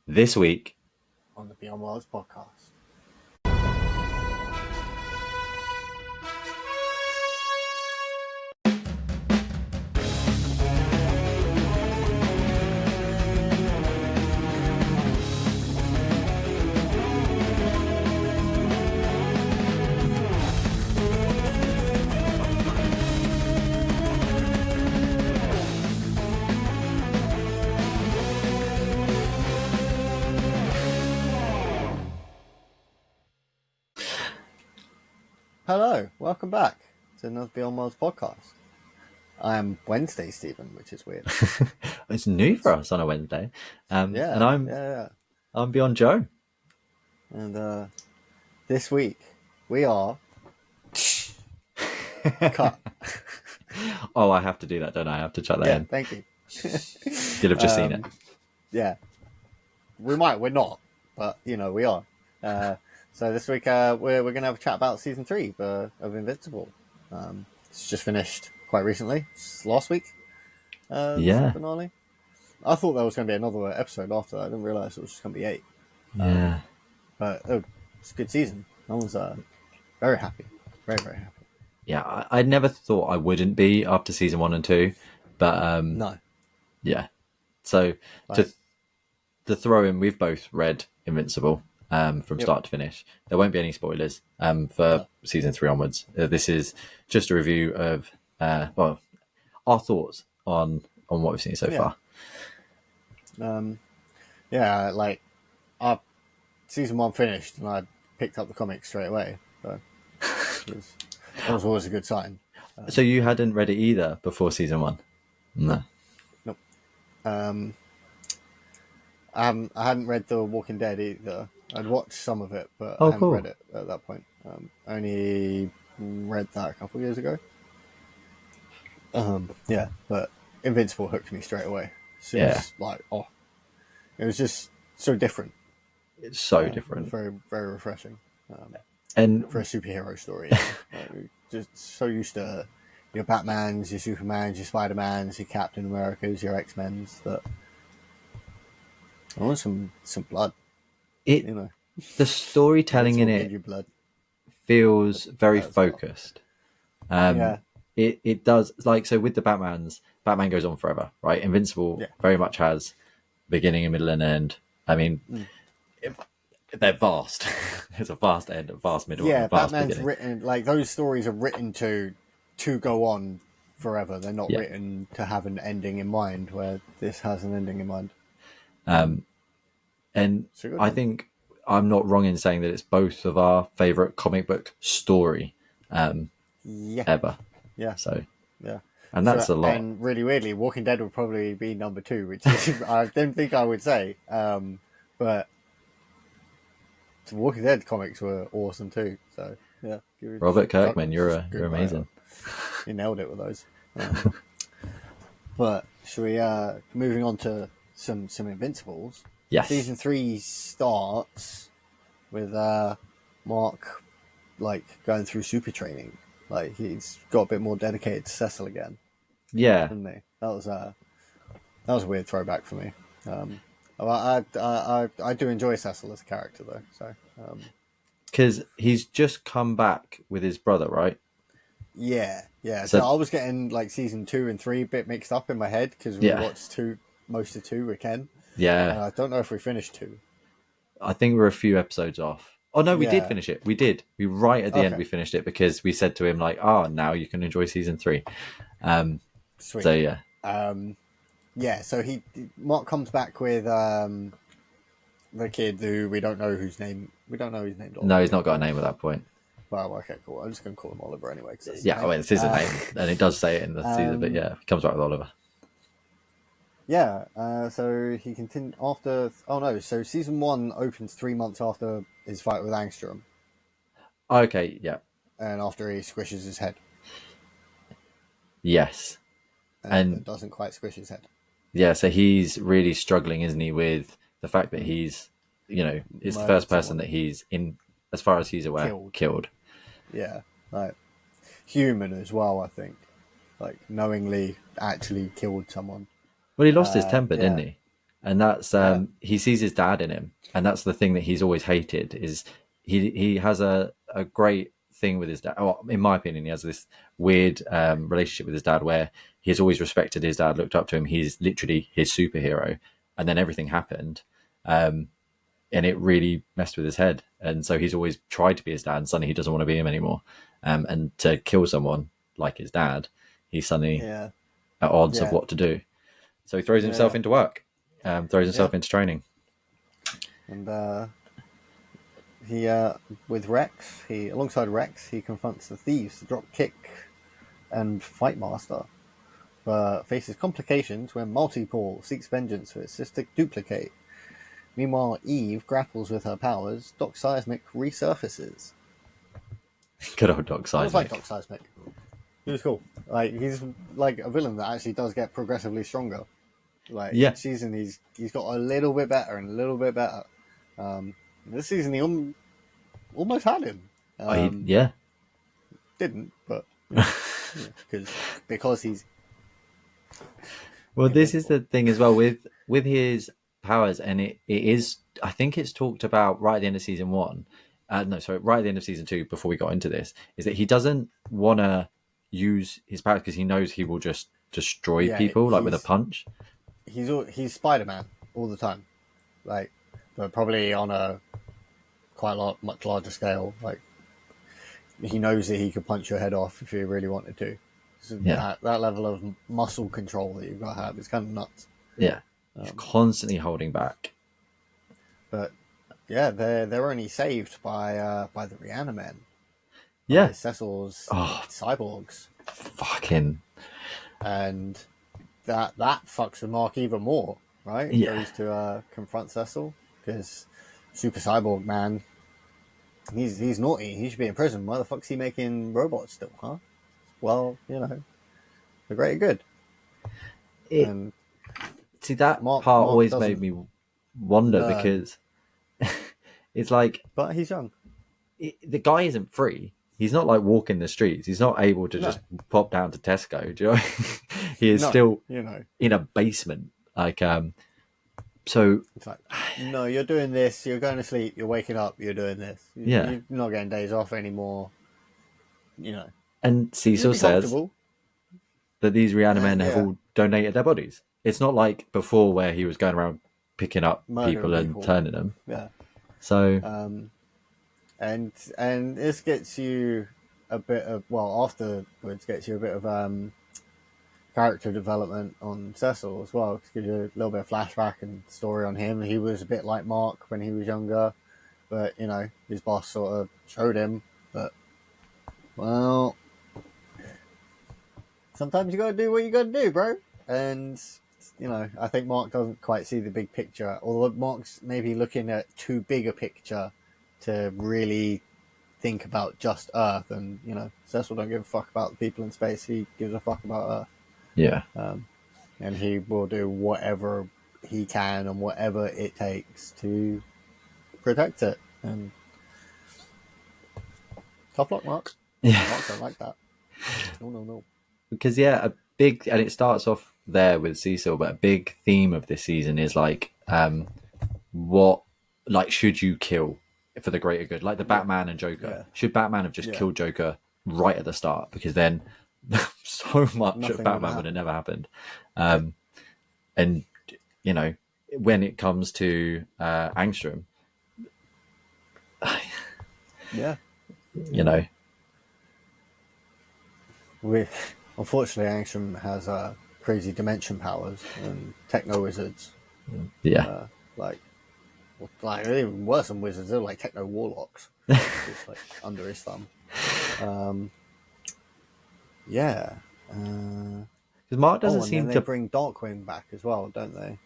This week, on the Beyond Worlds podcast. Hello, welcome back to another Beyond Worlds podcast. I am Wednesday Stephen, which is weird. it's new for us on a Wednesday, and Yeah. I'm Beyond Joe. And this week we are cut. Oh, I have to do that, don't I? I have to chuck that Yeah, in. thank you. You'll have just seen it. Yeah, we're not, but we are. So this week we're going to have a chat about season 3 of Invincible. It's just finished quite recently. It's last week. Yeah. Finale. I thought there was going to be another episode after that. I didn't realize it was just going to be 8. Yeah. But it's a good season. I was very happy. Very, very happy. Yeah, I never thought I wouldn't be after season 1 and 2, but No. yeah. So Right. to throw in, we've both read Invincible from Yep. start to finich. There won't be any spoilers for season 3 onwards. This is just a review of our thoughts on what we've seen so far. Like season 1 finished and I picked up the comics straight away. So that was always a good sign. So you hadn't read it either before season 1? No. Nope. I hadn't read The Walking Dead either. I'd watched some of it, but I hadn't read it at that point. I only read that a couple of years ago. But Invincible hooked me straight away. So it was it was just so different. It's so different. Very, very refreshing. And for a superhero story, just so used to your Batmans, your Supermans, your Spider-Mans, your Captain Americas, your X-Men's. That I want some blood. The storytelling in it feels very focused. It does, like, so with the Batman goes on forever, right? Invincible very much has beginning, middle, and end. I mean, they're vast. There's a vast end, a vast middle, and a vast Batman's beginning. written, like, those stories are written to go on forever. They're not written to have an ending in mind, where this has an ending in mind. And I think I'm not wrong in saying that it's both of our favorite comic book story ever. Yeah. So and that's a lot. And really weirdly, Walking Dead would probably be number 2, which is, I don't think I would say. But the Walking Dead comics were awesome too. So yeah, Robert Kirkman, you're amazing. You nailed it with those. But should we moving on to some Invincibles? Yes. Season 3 starts with Mark going through super training. Like, he's got a bit more dedicated to Cecil again. Yeah. Didn't he? That was a weird throwback for me. I do enjoy Cecil as a character though. So because he's just come back with his brother, right? Yeah. So I was getting like season 2 and 3 a bit mixed up in my head because we watched most of 2 with Ken. Yeah. I don't know if we finished 2. I think we're a few episodes off. Oh no, we did finish it. We did. We right at the end we finished it because we said to him like, now you can enjoy season 3. Sweet. So yeah. So Mark comes back with the kid who we don't know his name. No, he's not got a name at that point. Well, okay, cool. I'm just going to call him Oliver anyway. It's his name, and it does say it in the season. But yeah, he comes back with Oliver. Yeah. So he continued after. Oh no! So season 1 opens 3 months after his fight with Angstrom. Okay. Yeah. And after he squishes his head. Yes. And it doesn't quite squish his head. Yeah, so he's really struggling, isn't he, with the fact that he's, it's the first person that he's, in, as far as he's aware, killed. Yeah, like human as well, I think. Like knowingly actually killed someone. Well, he lost his temper, didn't he? and that's he sees his dad in him, and that's the thing that he's always hated. Is he has a great thing with his dad. Oh, in my opinion, he has this weird relationship with his dad where he's always respected his dad, looked up to him. He's literally his superhero, and then everything happened. And it really messed with his head. And so he's always tried to be his dad, and suddenly he doesn't want to be him anymore. And to kill someone like his dad, he's suddenly at odds of what to do. So he throws himself into work, throws himself into training. And he, with Rex, alongside Rex, he confronts the thieves, the drop kick and fight master, but faces complications when Multi-Paul seeks vengeance for his cystic duplicate. Meanwhile, Eve grapples with her powers. Doc Seismic resurfaces. Good old Doc Seismic. I was like Doc Seismic. He was cool. Like, he's like a villain that actually does get progressively stronger. Like, each season he's got a little bit better and a little bit better. This season he almost had him. Didn't, but because he's. Well, this is the thing as well with his powers, and it is, I think it's talked about right at the end of season 1. Right at the end of season 2, before we got into this, is that he doesn't want to use his powers because he knows he will just destroy people like with a punch. He's Spider-Man all the time, like, but probably on a much larger scale. Like, he knows that he could punch your head off if he really wanted to. So that level of muscle control that you've got to have is kind of nuts. Yeah, he's constantly holding back. But yeah, they're only saved by the Reanimen. Yeah, Cecil's cyborgs. Fucking. And that fucks with Mark even more, right? Yeah. Goes to confront Cecil because Super Cyborg Man, he's naughty. He should be in prison. Why the fuck's he making robots still, huh? Well, they're great and good. See, that part always made me wonder because it's like... But he's young. The guy isn't free. He's not like walking the streets. He's not able to just pop down to Tesco. Do you know? He is still in a basement. Like, so... It's like, no, you're doing this. You're going to sleep. You're waking up. You're doing this. You're not getting days off anymore. And Cecil says that these Reanimen have all donated their bodies. It's not like before where he was going around picking up people and turning them. Yeah. So... And this gets you a bit of, afterwards gets you a bit of character development on Cecil as well. Gives you a little bit of flashback and story on him. He was a bit like Mark when he was younger, but his boss sort of showed him that, well, sometimes you got to do what you got to do, bro. And I think Mark doesn't quite see the big picture, although Mark's maybe looking at too big a picture to really think about just Earth. And Cecil don't give a fuck about the people in space. He gives a fuck about Earth. Yeah. And he will do whatever he can and whatever it takes to protect it. And tough luck, Mark. Yeah. Mark don't like that. No. Because and it starts off there with Cecil, but a big theme of this season is like, should you kill for the greater good? Like the Batman and Joker. Yeah. Should Batman have just killed Joker right at the start? Because then so much of Batman would have never happened. And when it comes to Angstrom, unfortunately Angstrom has crazy dimension powers and techno wizards. Yeah. Like even worse than wizards, they're like techno warlocks. Just like under his thumb. Because Mark doesn't seem to bring Darkwing back as well, don't they?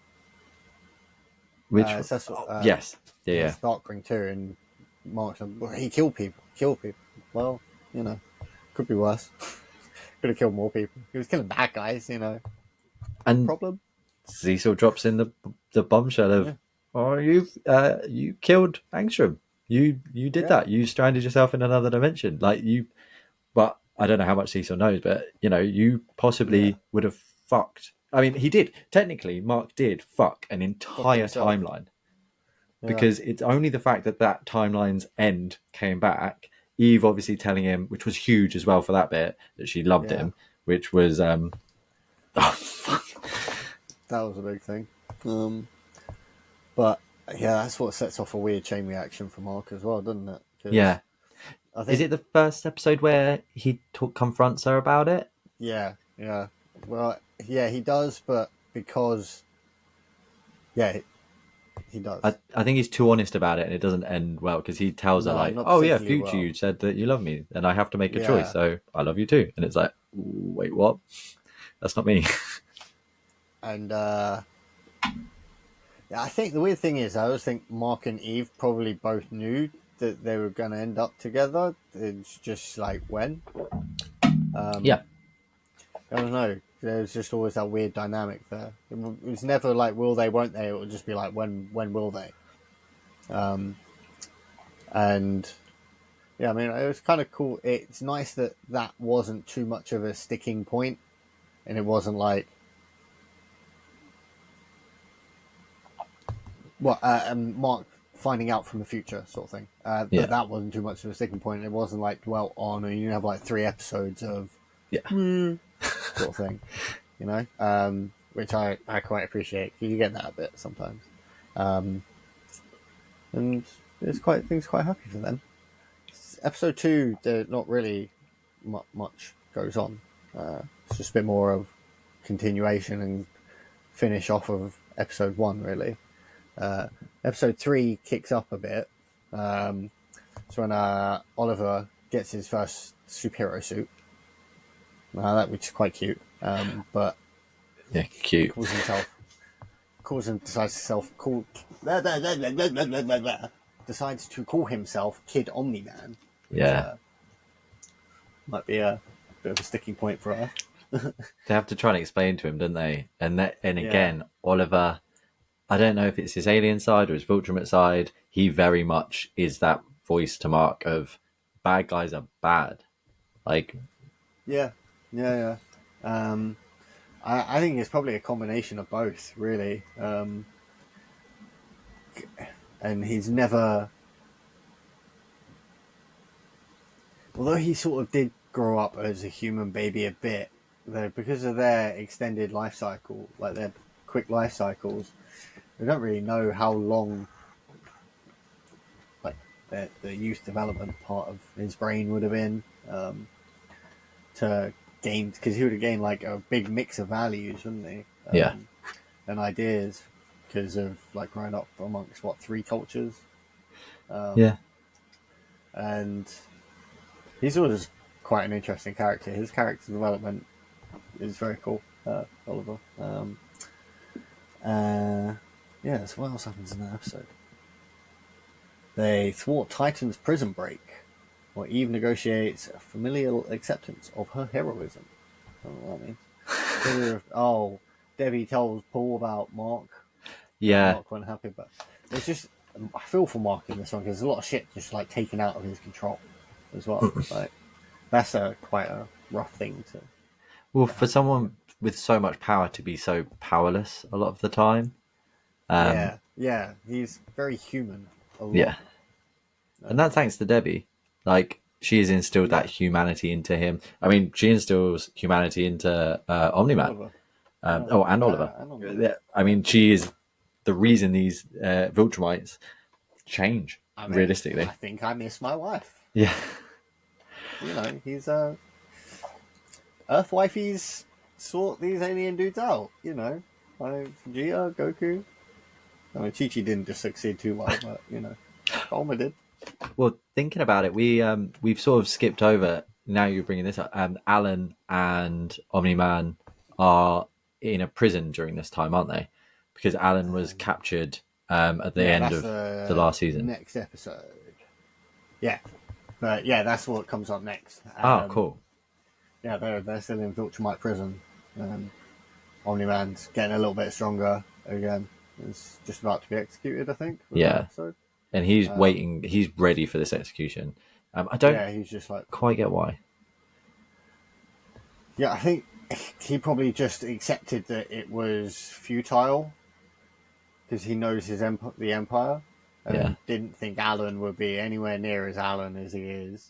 Which yes, yeah. Darkwing too, and Mark's like, he killed people. Well, could be worse. Could have killed more people. He was killing bad guys, And problem. Cecil drops in the bombshell of, you killed Angstrom. You did that. You stranded yourself in another dimension. But I don't know how much Cecil knows, but you possibly would have fucked I mean, he did. Technically, Mark did fuck an entire himself. timeline. Because it's only the fact that that timeline's end came back. Eve obviously telling him, which was huge as well for that bit, that she loved him, which was oh fuck. That was a big thing. But yeah, that's what sets off a weird chain reaction for Mark as well, doesn't it? Yeah. I think, is it the first episode where he confronts her about it? Yeah. Well, yeah, he does, but because he does. I think he's too honest about it, and it doesn't end well because he tells her like, "Oh yeah, future, you said that you love me, and I have to make a choice, so I love you too." And it's like, wait, what? That's not me. And I think the weird thing is, I always think Mark and Eve probably both knew that they were going to end up together. It's just like when. Yeah. I don't know. There's just always that weird dynamic there. It was never like will they, won't they? It would just be like when will they? And yeah, I mean, it was kind of cool. It's nice that wasn't too much of a sticking point, and it wasn't like Mark finding out from the future sort of thing. That wasn't too much of a sticking point. It wasn't like dwelt on, and you have like 3 episodes of sort of thing, you know, which I quite appreciate. You get that a bit sometimes, and things quite happy for them. Episode 2, not really much goes on. It's just a bit more of continuation and finish off of episode 1, really. Episode 3 kicks up a bit. So when Oliver gets his first superhero suit, which is quite cute. But yeah, cute. Decides to call himself Kid Omni-Man. Yeah, might be a bit of a sticking point for us. They have to try and explain to him, don't they? And again, Oliver, I don't know if it's his alien side or his Viltrumite side. He very much is that voice to Mark of bad guys are bad. Like, yeah. I think it's probably a combination of both, really. And he's never, although he sort of did grow up as a human baby a bit, though, because of their extended life cycle, like their quick life cycles, we don't really know how long, like the youth development part of his brain would have been to gain, because he would have gained like a big mix of values, wouldn't he? And ideas, because of like growing up amongst 3 cultures. And he's always quite an interesting character. His character development is very cool, Oliver. So what else happens in that episode? They thwart Titan's prison break, where Eve negotiates a familial acceptance of her heroism. I don't know what that means. Debbie tells Paul about Mark. Yeah. Mark wasn't happy, but it's just, I feel for Mark in this one because there's a lot of shit just like taken out of his control as well. Like that's quite a rough thing to. Well, for someone with so much power to be so powerless a lot of the time. Yeah, he's very human. A lot. Yeah, and that's thanks to Debbie. Like she has instilled that humanity into him. I mean, she instills humanity into Omni-Man. Oliver. I mean, she is the reason these Viltrumites change. Realistically, I think I miss my wife. Yeah, you know, he's Earth wifeys sort these alien dudes out. You know, like Vegeta, Goku. I mean, Chi-Chi didn't just succeed too well, but you know, Bulma did. Well, thinking about it, we've sort of skipped over. Now you're bringing this up. Alan and Omni-Man are in a prison during this time, aren't they? Because Alan was captured at the end of the last season. Next episode. Yeah. But yeah, that's what comes up next. Cool. Yeah, they're still in Viltrumite prison. Omni-Man's getting a little bit stronger again. It's just about to be executed, I think. Yeah. And he's waiting. He's ready for this execution. I don't. Yeah, he's just like quite get why. Yeah, I think he probably just accepted that it was futile because he knows the Empire, and didn't think Alan would be anywhere near as Alan as he is,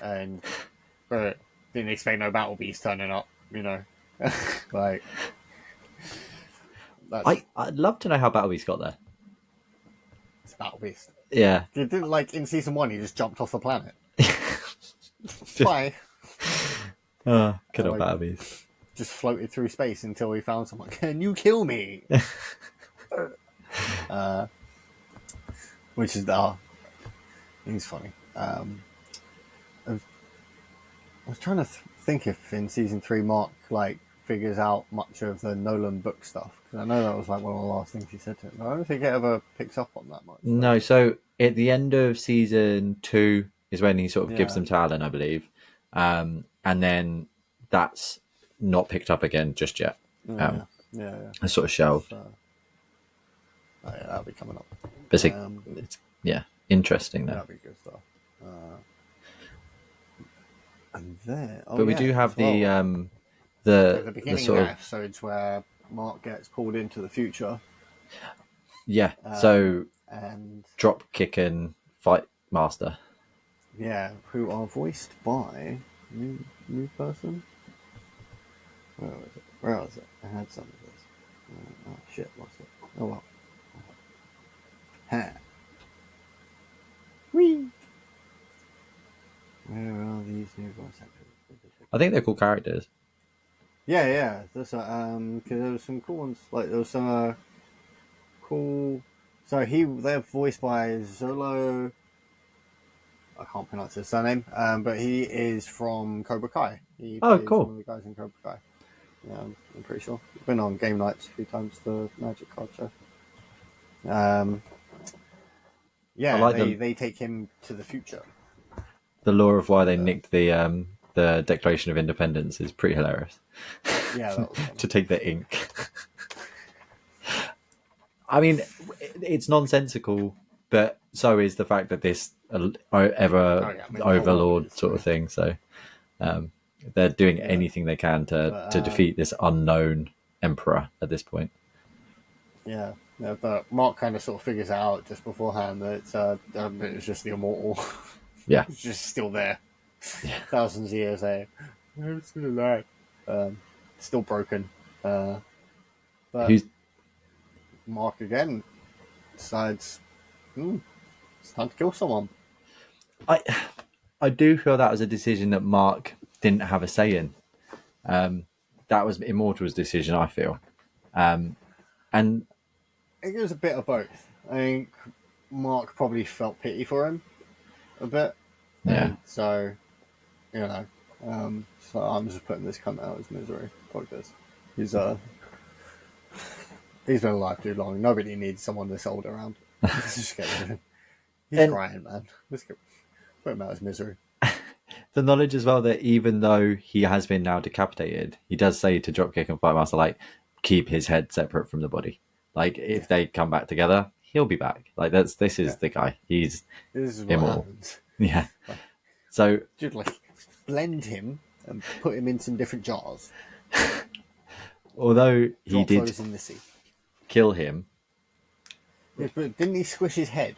and but didn't expect no battle beast turning up. Like I'd love to know how Battlebeast got there. it's battle beast. Yeah, It didn't like in season 1. He just jumped off the planet. Why? Could have Battlebeast. Just floated through space until he found someone. Can you kill me? Which is he's funny. I was trying to think if in season 3 Mark figures out much of the Nolan book stuff, because I know that was one of the last things he said to him. I don't think it ever picks up on that much. No, so at the end of season 2 is when he sort of gives them to Alan, I believe, and then that's not picked up again just yet. It's sort of shelved. That'll be coming up. But it's interesting though. That'll be good stuff. And there, but we do have the beginning sort of episodes where Mark gets pulled into the future. Yeah. So and drop kick and fight master. Yeah, who are voiced by new person. Where was it? I had some of this. Oh shit, lost it. Oh well. Ha. Whee! Where are these new voice actors? I think they're cool characters. Yeah. That's because there was some cool ones. There was some cool. So they're voiced by Zolo. I can't pronounce his surname, but he is from Cobra Kai. He plays cool. one of the guys in Cobra Kai. Yeah, I'm pretty sure. He's been on game nights a few times, the Magic Card Show. They take him to the future. The lore of why they nicked the Declaration of Independence is pretty hilarious. Yeah, that was funny. To take the ink. I mean, it's nonsensical, but so is the fact that this overlord sort of thing. So they're doing anything they can to defeat this unknown emperor at this point. Yeah, but Mark kind of sort of figures out just beforehand that it's just the immortal. Yeah. It's just still there. Yeah. Thousands of years there. I'm still alive. Still broken. But Mark again decides it's time to kill someone. I do feel that was a decision that Mark didn't have a say in. That was Immortal's decision, I feel. And I think it was a bit of both. I think Mark probably felt pity for him a bit. Yeah. And so, so I'm just putting this cunt out as misery. Fuck this. He's been alive too long. Nobody needs someone this old around. Let's just get rid of him. He's crying, man. Let's put him out as misery. The knowledge as well that even though he has been now decapitated, he does say to Dropkick and Fightmaster, keep his head separate from the body. If they come back together, he'll be back. This is the guy. This is immortal. Yeah. So just blend him and put him in some different jars. Although he did in the sea. Kill him. Yeah, but didn't he squish his head?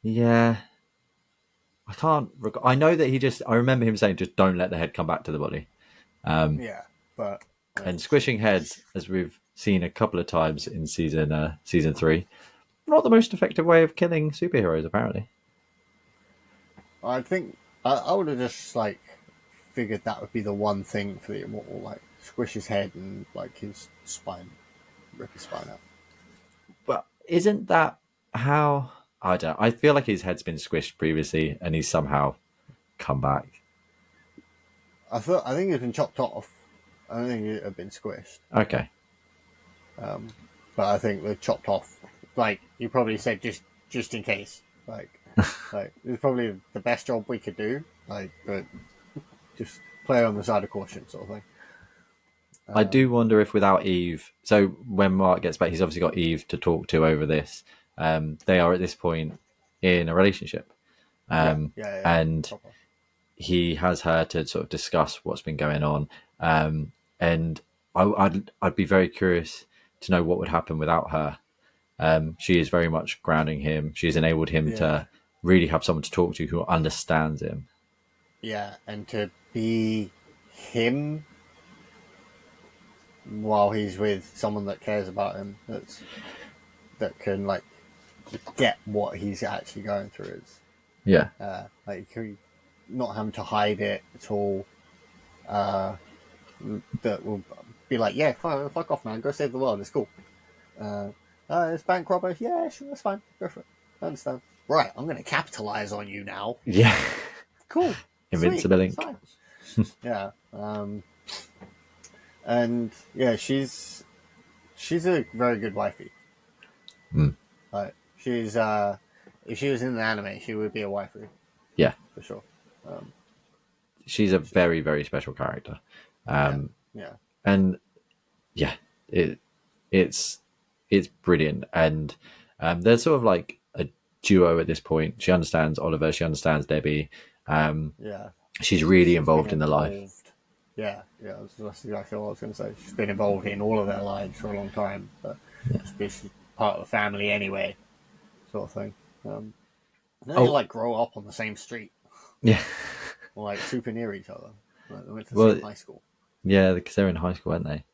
Yeah. I can't. I know that I remember him saying, "Just don't let the head come back to the body." But and squishing heads, as we've seen a couple of times in season 3, not the most effective way of killing superheroes, apparently. I think I would have just figured that would be the one thing for the immortal, squish his head and his spine, rip his spine out. But isn't that how? I don't. I feel like his head's been squished previously, and he's somehow come back. I think it's been chopped off. I don't think it had been squished. Okay. But I think the chopped off, you probably said, just in case. It's probably the best job we could do. But just play on the side of caution, sort of thing. I do wonder if without Eve, so when Mark gets back, he's obviously got Eve to talk to over this. They are at this point in a relationship. And proper. He has her to sort of discuss what's been going on. And I'd be very curious to know what would happen without her. She is very much grounding him. She's enabled him to really have someone to talk to who understands him. Yeah, and to be him while he's with someone that cares about him, that can like get what he's actually going through. Yeah, Like not having to hide it at all. That will be like, yeah, fuck off, man. Go save the world. It's cool. It's bank robber. Yeah, sure, that's fine. Go for it. I understand. Right, I'm going to capitalize on you now. yeah. Cool. Invincible Sweet. Ink. Fine. Yeah. And yeah, she's a very good wifey. Like she's if she was in the anime, she would be a waifu. Yeah, for sure. she's a very, very special character. Yeah. And yeah, it's brilliant. And they're sort of like a duo at this point. She understands Oliver. She understands Debbie. Yeah. She's really involved in the life. Yeah, that's exactly what I was going to say. She's been involved in all of their lives for a long time, but she's part of the family anyway, sort of thing. And they like grow up on the same street. Yeah. Or like super near each other. Like, they went to the same high school. Yeah, because they're in high school, aren't they?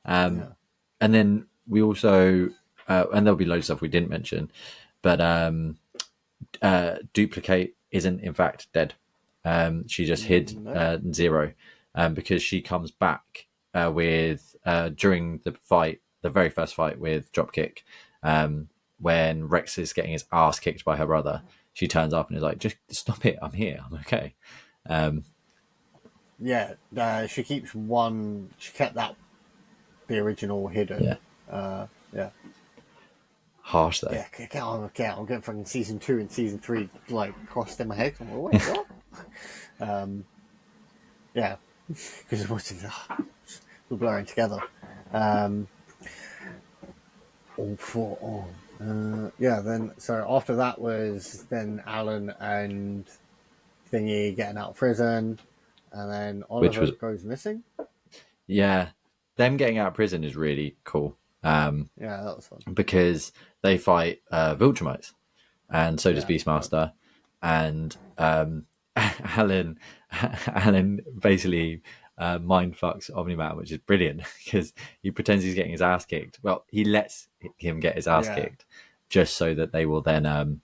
And then we also, and there'll be loads of stuff we didn't mention, but Duplicate isn't in fact dead. She just hid Zero, because she comes back with during the fight, the very first fight with Dropkick, when Rex is getting his ass kicked by her brother. She turns up and is like, "Just stop it! I'm here. I'm okay." She keeps one. She kept the original hidden. Yeah. Harsh though. Yeah, I'm getting fucking season 2 and season 3 like crossed in my head. I'm like, wait, what? Yeah, because we're blurring together. Then so after that was then Alan and Thingy getting out of prison, and then Oliver goes missing. Yeah, them getting out of prison is really cool. Yeah, that was fun because they fight Viltrumites, and so does Beastmaster, and Alan basically mind fucks Omni-Man, which is brilliant because he pretends he's getting his ass kicked. Well, he lets him get his ass kicked just so that they will then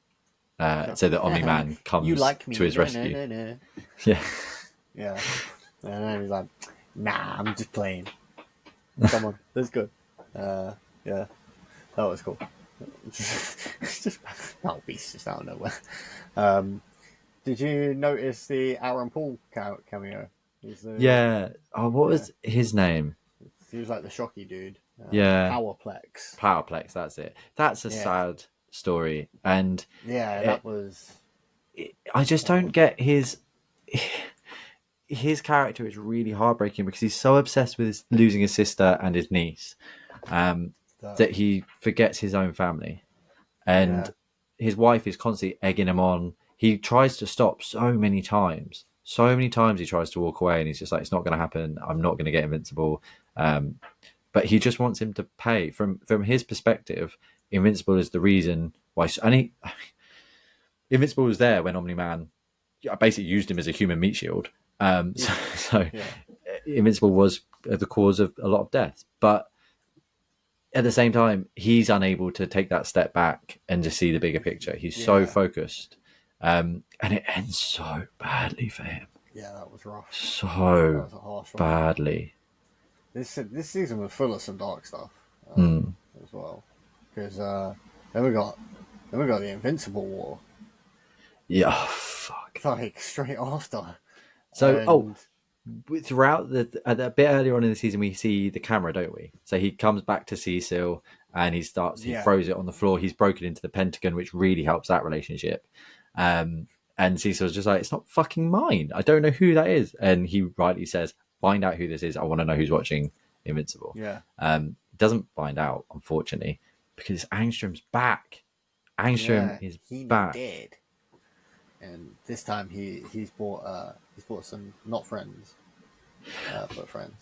so that Omni-Man comes to his rescue. Yeah, and then he's like, "Nah, I'm just playing. Come on, that's good." Yeah, that was cool. It's just Beast just out of nowhere. Did you notice the Aaron Paul cameo? What was his name? He was like the shocky dude. Powerplex, that's it. That's a sad story. And that was... I just don't get his character is really heartbreaking because he's so obsessed with losing his sister and his niece that he forgets his own family. And his wife is constantly egging him on. He tries to stop so many times. So many times he tries to walk away and he's just like, it's not going to happen. I'm not going to get Invincible. But he just wants him to pay. From his perspective, Invincible is the reason why. Invincible was there when Omni-Man basically used him as a human meat shield. Invincible was the cause of a lot of deaths. But at the same time, he's unable to take that step back and just see the bigger picture. He's so focused. And it ends so badly for him. Yeah, that was rough. So badly. This season was full of some dark stuff as well. Because then we got the Invincible War. Yeah, fuck. Like straight after. So throughout a bit earlier on in the season, we see the camera, don't we? So he comes back to Cecil and he throws it on the floor. He's broken into the Pentagon, which really helps that relationship. And Cecil's just like, it's not fucking mine. I don't know who that is. And he rightly says, find out who this is. I want to know who's watching Invincible. Yeah. Doesn't find out, unfortunately, because Angstrom's back. Angstrom is back. Dead. And this time he's bought some not friends. for friends.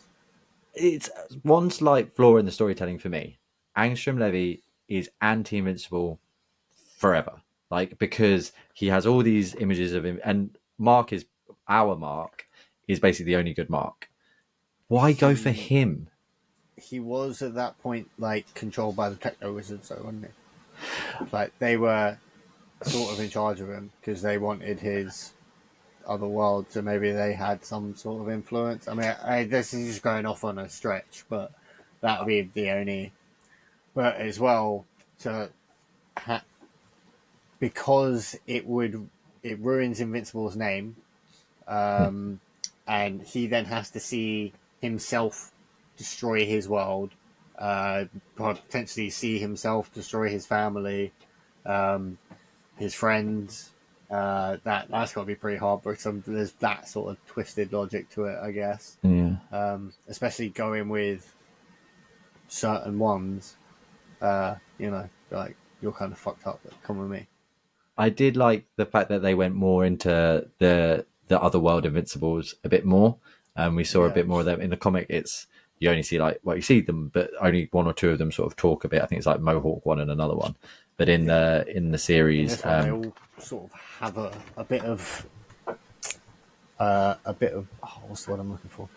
It's one slight flaw in the storytelling for me. Angstrom Levy is anti-invincible forever, like, because he has all these images of him, and Mark is our Mark is basically the only good Mark. Why go for him? He was at that point like controlled by the techno wizards, though, wasn't he? Like they were sort of in charge of him because they wanted his other world, so maybe they had some sort of influence. I mean, this is just going off on a stretch, but that would be the only. But as well, to because it ruins Invincible's name, and he then has to see himself destroy his world, potentially see himself destroy his family, his friends. That's got to be pretty hard, but there's that sort of twisted logic to it, I guess. Yeah. Especially going with certain ones, like you're kind of fucked up. But come with me. I did like the fact that they went more into the other world Invincibles a bit more. We saw a bit more of them in the comic. It's you only see you see them, but only one or two of them sort of talk a bit. I think it's like Mohawk one and another one. But in the series, this one, they all sort of have a bit of what's the word I'm looking for?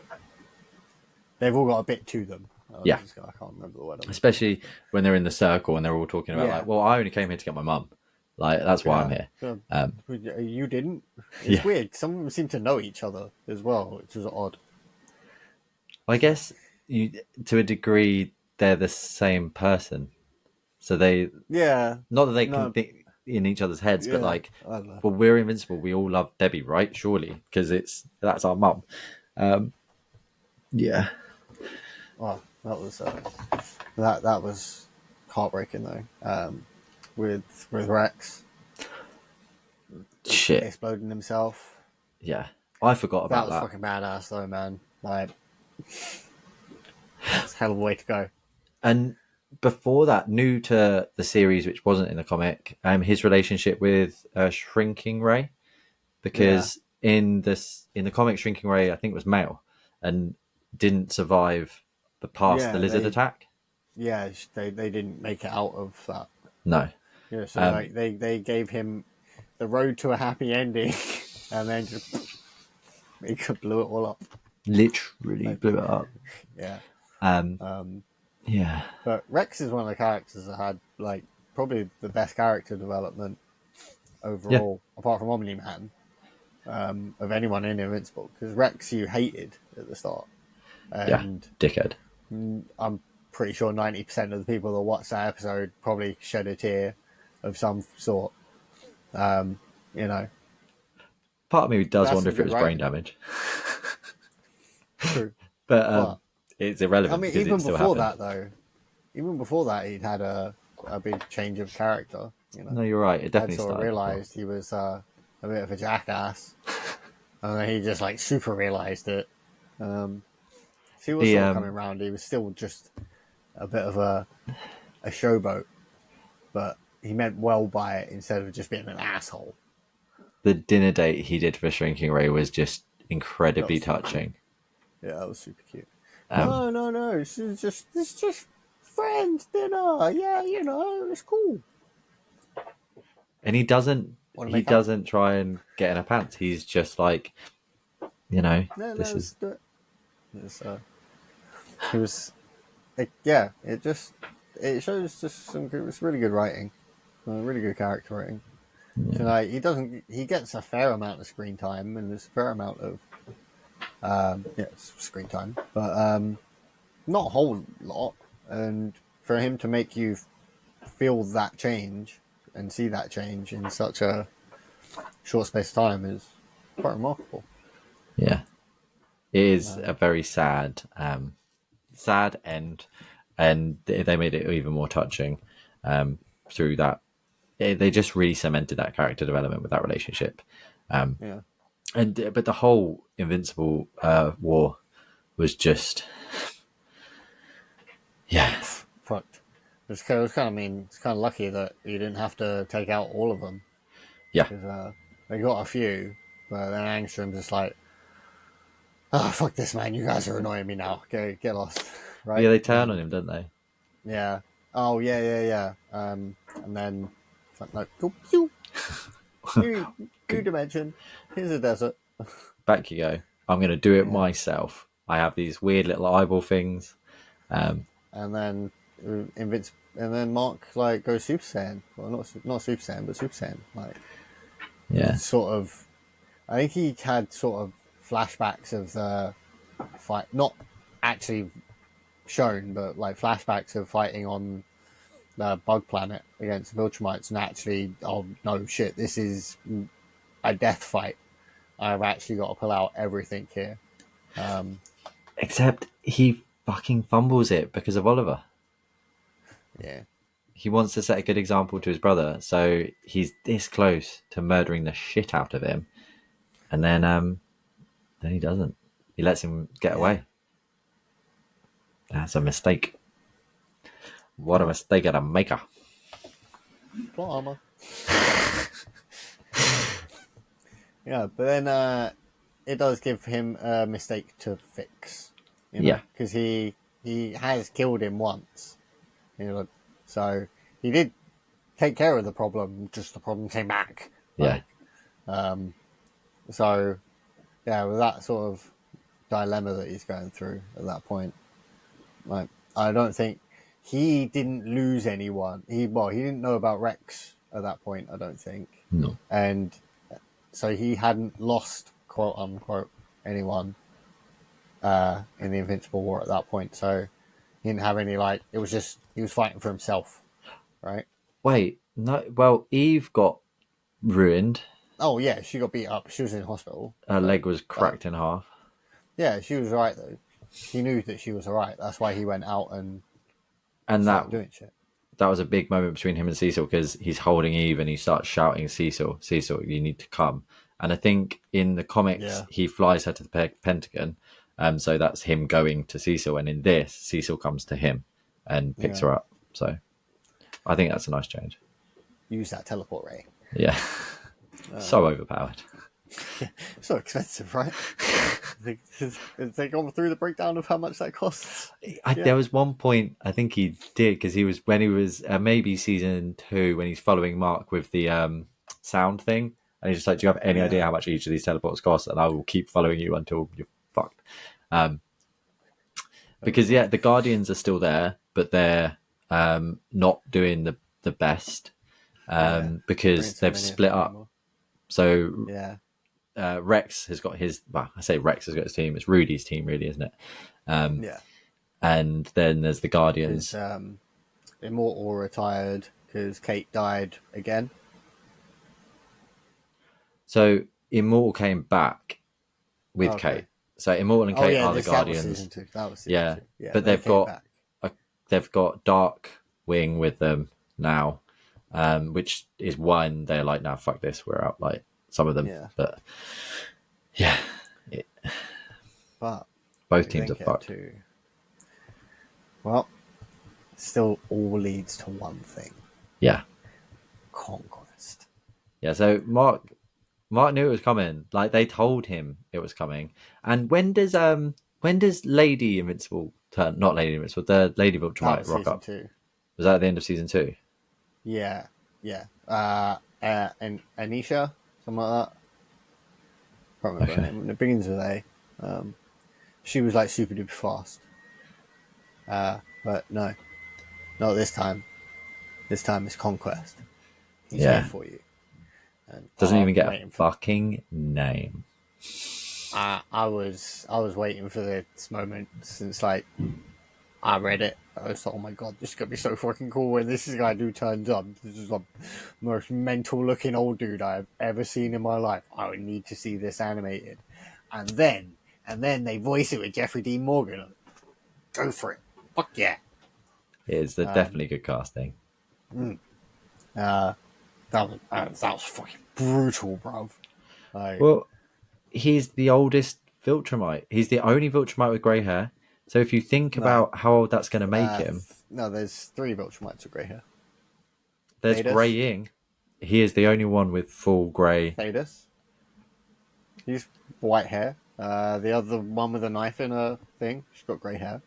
They've all got a bit to them. I can't remember the word. Especially when they're in the circle and they're all talking about like, well, I only came here to get my mum. Like that's why I'm here. You didn't. It's weird. Some of them seem to know each other as well, which is odd. I guess to a degree, they're the same person. So they, not that they can think in each other's heads, but like, well, we're invincible. We all love Debbie, right? Surely, because that's our mum. Yeah. Well, that was that was heartbreaking though. With Rex, exploding himself. Yeah, I forgot about that. That was fucking badass though, man. Like, it's a hell of a way to go. And before that, new to the series, which wasn't in the comic, his relationship with Shrinking Ray, because in the comic, Shrinking Ray, I think, was male and didn't survive past the lizard attack. Yeah, they didn't make it out of that. No. Yeah, so they gave him the road to a happy ending, and then just he blew it all up. Literally blew it up. Yeah. Yeah. But Rex is one of the characters that had like probably the best character development overall, apart from Omni-Man, of anyone in Invincible. Because Rex you hated at the start. And dickhead. I'm pretty sure 90% of the people that watched that episode probably shed a tear of some sort. You know. Part of me does wonder if it was brain damage. True. But it's irrelevant. I mean, even before that, though, he'd had a big change of character. You know? No, you're right. It definitely sort of realized he was a bit of a jackass, and then he just like super realized it. He was sort of coming around. He was still just a bit of a showboat, but he meant well by it instead of just being an asshole. The dinner date he did for Shrinking Ray was just incredibly touching. Yeah, that was super cute. No. It's just friends dinner. Yeah, it's cool. And he doesn't try and get in her pants. He's just like, this is. It shows just some good. It's really good writing, really good character writing. Yeah. So like he gets a fair amount of screen time, and there's a fair amount of screen time, but not a whole lot. And for him to make you feel that change and see that change in such a short space of time is quite remarkable. Yeah, it is a very sad end, and they made it even more touching through that. They just really cemented that character development with that relationship. But the whole Invincible war was just, fucked. It's kind of lucky that you didn't have to take out all of them. Yeah, because they got a few, but then Angstrom's just like, oh, fuck this, man. You guys are annoying me now. Get lost. Right? Yeah, they turn on him, don't they? Yeah. Oh, yeah. And then it's like, go, pew, new dimension. Here's a desert. Back you go. I'm going to do it Yeah. myself. I have these weird little eyeball things. And then and then Mark like goes Super Saiyan. Well, not Super Saiyan, but Super Saiyan. Like, Yeah. sort of. I think he had sort of flashbacks of the fight, not actually shown, but like flashbacks of fighting on the Bug Planet against the Viltrumites, and actually, oh no, shit, this is a death fight. I've actually got to pull out everything here. Except he fucking fumbles it because of Oliver. Yeah. He wants to set a good example to his brother, so he's this close to murdering the shit out of him, and then he doesn't. He lets him get away. That's a mistake. What a mistake at a maker. Plot armor. Yeah, but then it does give him a mistake to fix. You know, Yeah. because he has killed him once. You know, so he did take care of the problem. Just the problem came back. Yeah. So yeah, with that sort of dilemma that he's going through at that point, like I don't think he didn't lose anyone. He didn't know about Rex at that point. I don't think. No. And so he hadn't lost, quote unquote, anyone in the Invincible War at that point. So he didn't have any it was just he was fighting for himself, right? Wait, no. Well, Eve got ruined. Oh yeah, she got beat up. She was in hospital. Her leg was cracked in half. Yeah, she was alright though. He knew that she was alright. That's why he went out and started doing shit. That was a big moment between him and Cecil because he's holding Eve and he starts shouting, Cecil, you need to come. And I think in the comics, he flies her to the Pentagon. So that's him going to Cecil. And in this, Cecil comes to him and picks her up. So I think that's a nice change. Use that teleport ray. Yeah. So overpowered. So expensive, right? They gone through the breakdown of how much that costs. There was one point I think he did because he was maybe season 2 when he's following Mark with the sound thing, and he's just like, "Do you have any idea how much each of these teleports cost?" And I will keep following you until you're fucked. Because the Guardians are still there, but they're not doing the best because they've split up. Anymore. So Rex has got his. Well, I say Rex has got his team. It's Rudy's team, really, isn't it? And then there's the Guardians. Immortal retired because Kate died again. So Immortal came back with Kate. So Immortal and Kate are the Guardians. That was season 2. That was season 2. Yeah, but they've got Darkwing with them now, which is when they're like, "Nah, fuck this, we're out." Like some of them, but but both teams are fucked. Well, still all leads to one thing. Yeah, conquest. Yeah, so Mark knew it was coming. Like they told him it was coming. And when does Lady Invincible turn? Not Lady Invincible, the Lady Viltrumite rock up. 2. Was that at the end of season 2? Yeah. And Anisha, something like that. I can't remember her name. It begins with A. She was like super duper fast. But no, not this time. This time it's Conquest. He's here for you. And doesn't even get a fucking name. I was waiting for this moment since like I read it. I was like, oh my god, this is gonna be so fucking cool when this guy turns up. This is the most mental looking old dude I've ever seen in my life. I would need to see this animated. And then they voice it with Jeffrey Dean Morgan. Go for it. Fuck yeah. It is definitely good casting. That was fucking brutal, bruv. Well, he's the oldest Viltrumite. He's the only Viltrumite with grey hair. So if you think about how old that's going to make him... No, there's 3 Viltrumites with grey hair. There's greying. He is the only one with full grey... Thaddeus. He's white hair. The other one with a knife in her thing, she's got grey hair.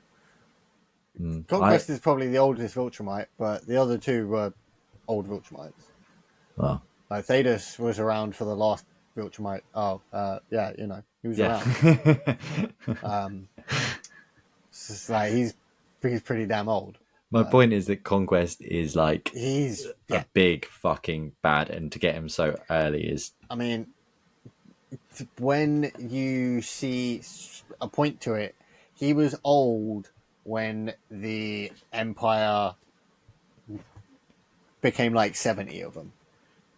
I Conquest is probably the oldest Viltrumite, but the other two were old Viltrumites. well, Like Thedas was around for the last Viltrumite. Oh, yeah, he was yeah. around. It's just like he's pretty damn old. My point is that Conquest is like He's a big fucking bad, and to get him so early is. I mean, when you see a point to it, he was old when the Empire became like 70 of them,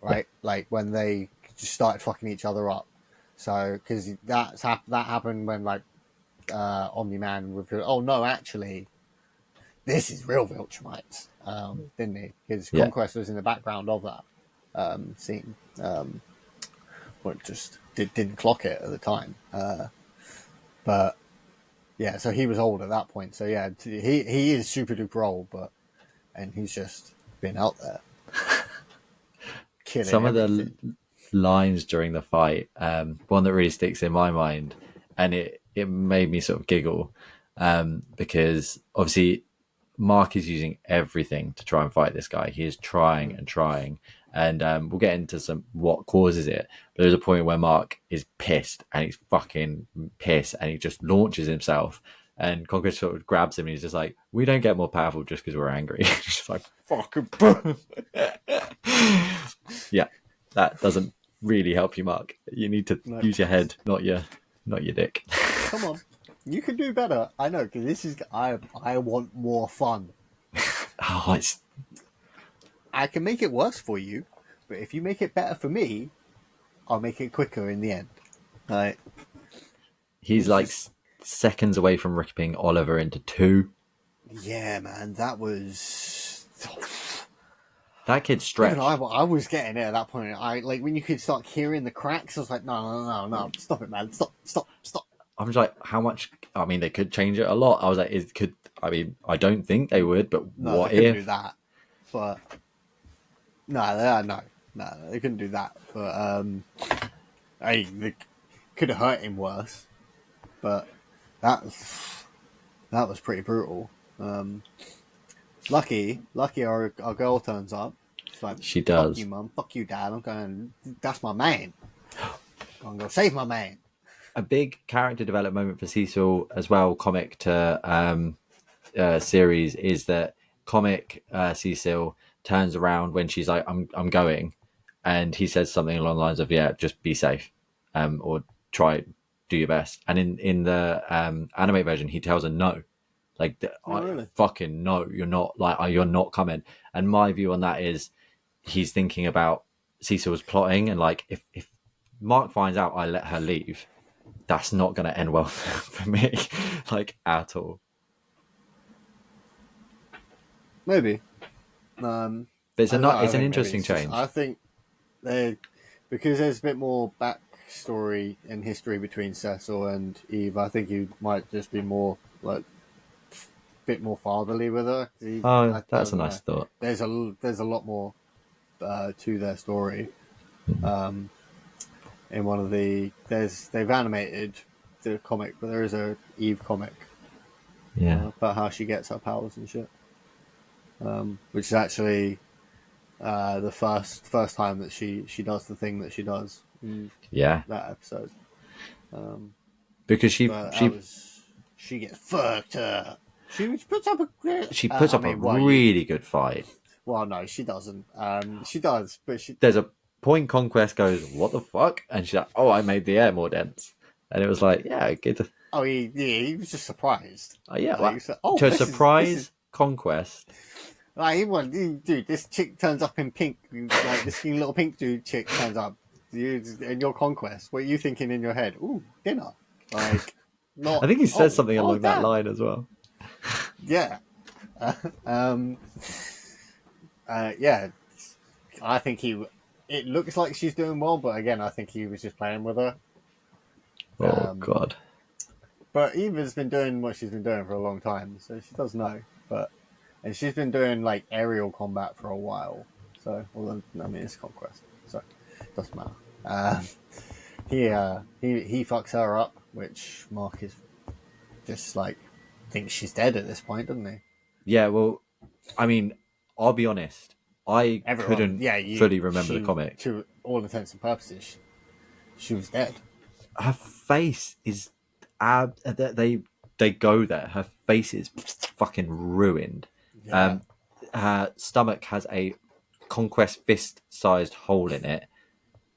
right? Yeah. Like when they just started fucking each other up. So, because that happened when like Omni-Man revealed, oh no, actually, this is real Viltrumites, didn't he? His Yeah. Conquest was in the background of that scene. But just didn't clock it at the time. But yeah, so he was old at that point. So yeah, he is super duper old, and he's just been out there killing Some of everything. the lines during the fight, one that really sticks in my mind, and it made me sort of giggle, because obviously Mark is using everything to try and fight this guy. He is trying and trying, and we'll get into some what causes it. But there's a point where Mark is pissed, and he's fucking pissed, and he just launches himself. And Conquest sort of grabs him, and he's just like, "We don't get more powerful just because we're angry." Just like fucking. Yeah, that doesn't really help you, Mark. You need to use your head, not your dick. Come on, you can do better. I know, because this is I want more fun. Oh, it's. I can make it worse for you, but if you make it better for me, I'll make it quicker in the end. Right? He's like seconds away from ripping Oliver into two. Yeah, man, that was. That kid's stretched. Even I was getting it at that point. I like when you could start hearing the cracks. I was like, no, stop it, man, stop. I'm just like, how much? I mean, they could change it a lot. I was like, I mean, I don't think they would, but No, what they couldn't if? do that. But no, they couldn't do that. But they could have hurt him worse. But that was pretty brutal. Lucky, our girl turns up. She's like, She does. Fuck you, mum. Fuck you, dad. I'm going. That's my man. I'm going to save my man. A big character development moment for Cecil as well, comic to series, is that comic Cecil turns around when she's like, I'm going, and he says something along the lines of, yeah, just be safe, or try, do your best. And in the anime version, he tells her no, like, Really? fucking no, you're not, like, you're not coming. And my view on that is he's thinking about Cecil's plotting, and like, if Mark finds out I let her leave, that's not going to end well for me, like, at all. Maybe. But it's an interesting change. I think because there's a bit more backstory and history between Cecil and Eve. I think he might just be more like a bit more fatherly with her. That's a nice thought. There's a lot more to their story. In one of they've animated the comic, but there is a Eve comic. Yeah. About how she gets her powers and shit. Which is actually the first time that she does the thing that she does. Yeah. That episode. Because she gets fucked up. She puts up a really good fight. Well, no, she doesn't. She does, but there's a point Conquest goes, what the fuck? And she's like, oh, I made the air more dense. And it was like, yeah, good. Oh, he was just surprised. Oh, yeah. Like, to surprise Conquest. Like, dude, this chick turns up in pink. Like, this little pink dude chick turns up. In your Conquest. What are you thinking in your head? Ooh, dinner. Like, not. I think he says something along that line as well. Yeah. Yeah. I think it looks like she's doing well, but again, I think he was just playing with her. Oh, God. But Eva's been doing what she's been doing for a long time, so she does know. And she's been doing like aerial combat for a while. So, well, I mean, it's Conquest, so it doesn't matter. He fucks her up which Mark is just like thinks she's dead at this point, doesn't he? Yeah, well, I mean, I'll be honest. I Everyone, couldn't yeah, fully remember the comic. To all intents and purposes, she was dead. Her face is they go there. Her face is fucking ruined. Yeah. Her stomach has a conquest fist-sized hole in it.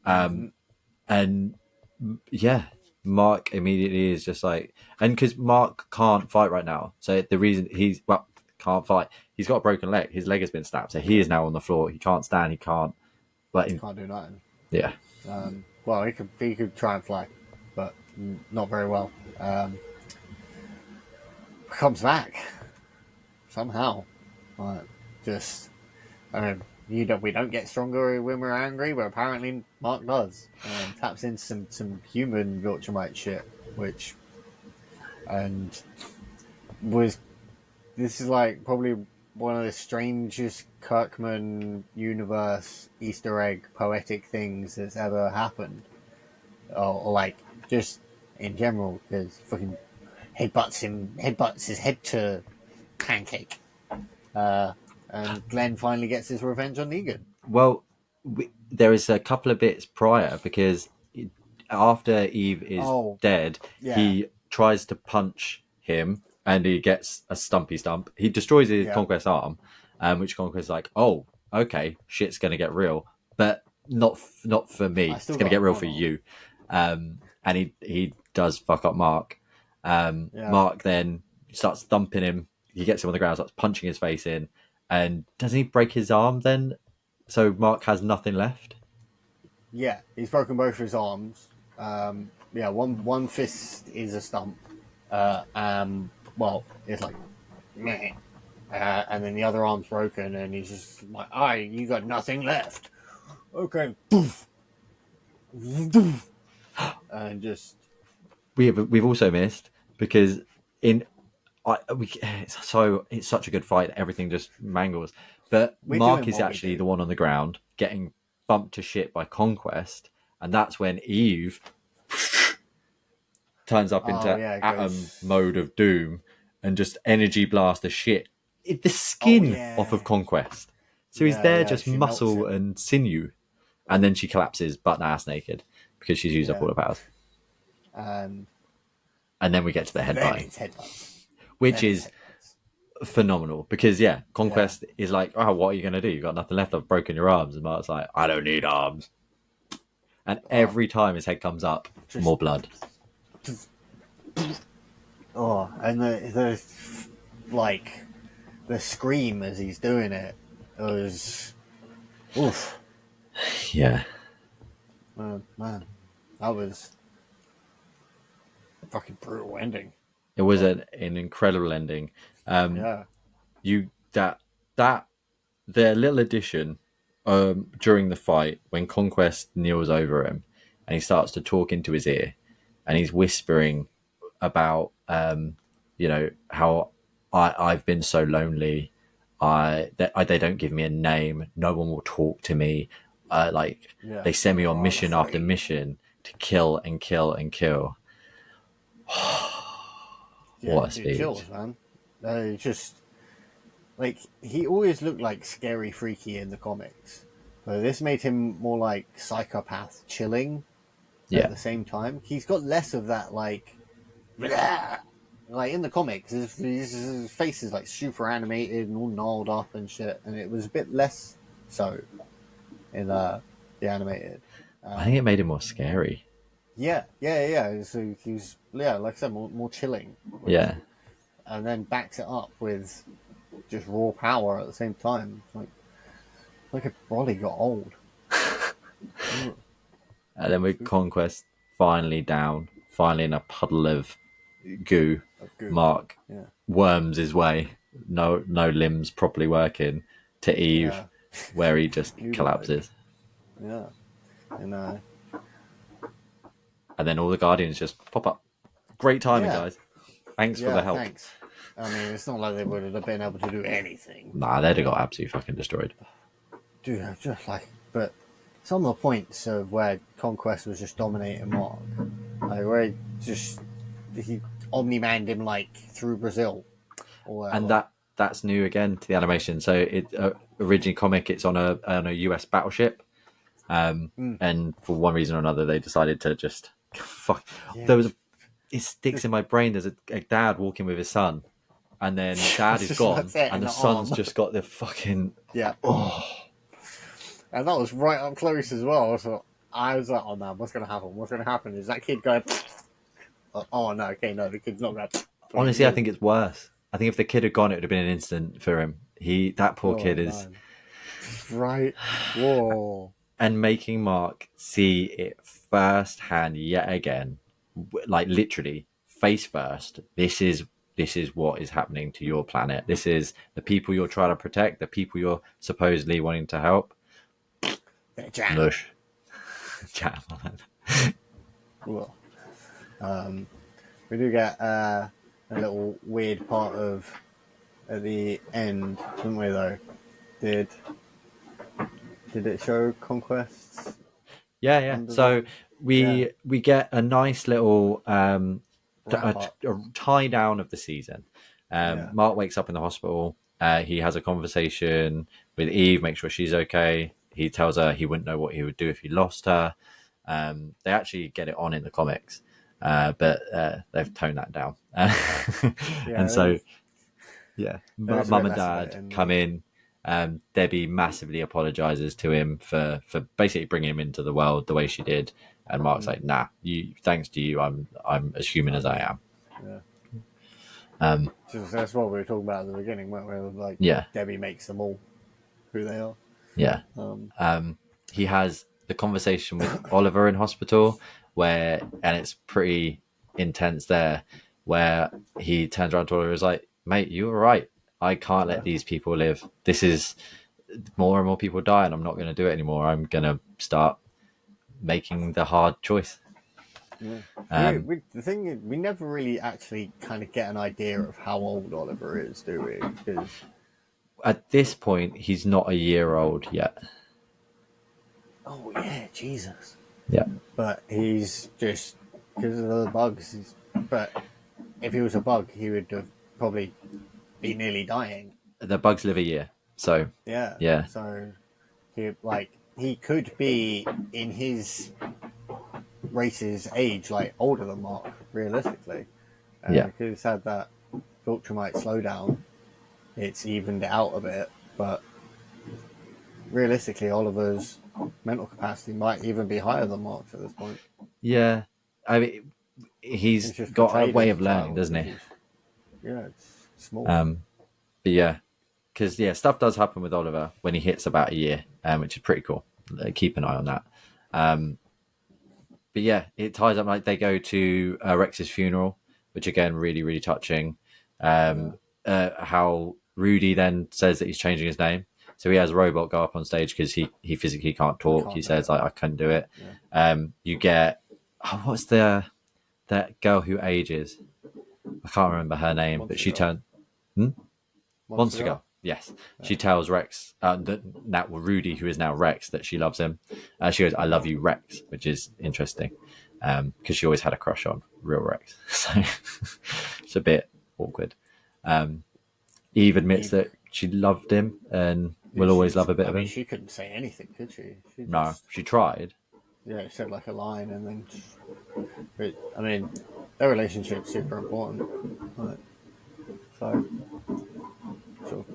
And yeah, Mark immediately is just like, and because Mark can't fight right now, so the reason can't fight, he's got a broken leg. His leg has been snapped, so he is now on the floor. He can't stand. He can't. But Can't do nothing. Yeah. Well, he could try and fly, but not very well. Comes back somehow. Just, I mean, we don't get stronger when we're angry, but apparently Mark does. Taps into some human Viltrumite shit, which, and this is like probably one of the strangest Kirkman universe Easter egg poetic things that's ever happened, or like just in general, because fucking headbutts his head to pancake, and Glenn finally gets his revenge on Negan. Well, there is a couple of bits prior because after Eve is dead, he tries to punch him and he gets a stumpy stump. He destroys his Conquest arm, which Conquest is like, oh, okay, shit's gonna get real, but not for me. It's gonna get real for you. And he does fuck up Mark. Mark then starts thumping him. He gets him on the ground, starts punching his face in, and doesn't he break his arm then? So Mark has nothing left. Yeah, he's broken both his arms. One fist is a stump. Well, it's like, meh. And then the other arm's broken, and he's just like, you got nothing left. Okay, poof, poof. And just we've also missed because it's such a good fight. Everything just mangles, but Mark is actually the one on the ground getting bumped to shit by Conquest, and that's when Eve turns up into atom mode of doom and just energy blast the shit the skin off of Conquest. So he's there just muscle and sinew, and then she collapses butt and ass naked because she's used up all her powers. And then we get to the headbutt, which is phenomenal because Conquest is like, oh, what are you going to do? You've got nothing left. I've broken your arms. And Mark's like, I don't need arms. And every time his head comes up, more blood. And the scream as he's doing it was, oof. Yeah. Man, that was a fucking brutal ending. It was an incredible ending. The little addition during the fight when Conquest kneels over him and he starts to talk into his ear and he's whispering about how I've been so lonely. They don't give me a name. No one will talk to me. They send me on mission after mission to kill and kill and kill. What a speech. Chills, man. Just like he always looked like scary freaky in the comics, but this made him more like psychopath chilling at the same time. He's got less of that like in the comics his face is like super animated and all gnarled up and shit, and it was a bit less so in the animated. I think it made him more scary. Yeah. So he's like I said, more chilling. And then backs it up with just raw power at the same time. It's like if Broly got old. And then with Conquest finally down, finally in a puddle of goo. Mark worms his way, no limbs properly working, to Eve, where he just collapses. Yeah. And then all the Guardians just pop up. Great timing, guys. Thanks for the help. Thanks. I mean, it's not like they would have been able to do anything. Nah, they'd have got absolutely fucking destroyed. Dude, but some of the points of where Conquest was just dominating Mark, like where he just he omni-manned him like through Brazil or And whatever. that's new again to the animation. So it originally comic, it's on a US battleship, and for one reason or another, they decided to just fuck. Yeah, There was it sticks in my brain. There's a dad walking with his son, and then dad is gone, it, and in the the son's arm. just got the fucking Yeah, oh. and that was right up close as well. So I was like, "Oh man, what's gonna happen? What's gonna happen? Is that kid going?" Oh no, okay, no, the kid's not going. Honestly, I think it's worse. I think if the kid had gone, it would have been an instant for him. That poor Oh kid is. man, right? Whoa. And making Mark see it firsthand yet again, like literally face first. This is what is happening to your planet. This is the people you're trying to protect, the people you're supposedly wanting to help. Jam. Mush. Jam. Well, we do get a little weird part of at the end, didn't we? Though, did it show conquests? Yeah. So we get a nice little Wrap up. a tie down of the season. Yeah. Mark wakes up in the hospital. He has a conversation with Eve, make sure she's okay. He tells her he wouldn't know what he would do if he lost her. They actually get it on in the comics, but they've toned that down. And so, yeah, mum and dad come in. Debbie massively apologizes to him for basically bringing him into the world the way she did, and Mark's like, "Nah, thanks to you, I'm as human as I am." Yeah. So that's what we were talking about at the beginning, weren't we? Like, Yeah, Debbie makes them all who they are. yeah. He has the conversation with Oliver in hospital, and it's pretty intense there, where he turns around to Oliver and is like, "Mate, you were right. I can't let these people live. This is more and more people die, and I'm not going to do it anymore. I'm going to start making the hard choice." Yeah. The thing is, we never really actually kind of get an idea of how old Oliver is, do we? Because at this point, he's not a year old yet. oh yeah, Jesus. Yeah. But he's just because of the bugs. But if he was a bug, he would have probably be nearly dying. The bugs live a year, so yeah. So he could be in his race's age, like older than Mark, realistically. Yeah. Because he's had that Viltrumite slowdown, it's evened it out a bit, but realistically, Oliver's mental capacity might even be higher than Mark's at this point. Yeah, I mean, he's got a way of learning, doesn't he? Yeah, it's small. But yeah, because stuff does happen with Oliver when he hits about a year, which is pretty cool. Keep an eye on that. But yeah, it ties up, like they go to Rex's funeral, which again, really, really touching. How Rudy then says that he's changing his name. So he has a robot go up on stage because he physically can't talk. He says, like, I couldn't do it. Yeah. You get, what's that girl who ages? I can't remember her name, but she turned... Monster Girl. Yes. Yeah. She tells Rex, Rudy, who is now Rex, that she loves him. She goes, "I love you, Rex," which is interesting because she always had a crush on real Rex. So it's a bit awkward. Eve admits that she loved him and will always love a bit of him. She couldn't say anything, could she? No, she tried. Yeah, she said like a line and then... But, I mean, their relationship's super important. Right? So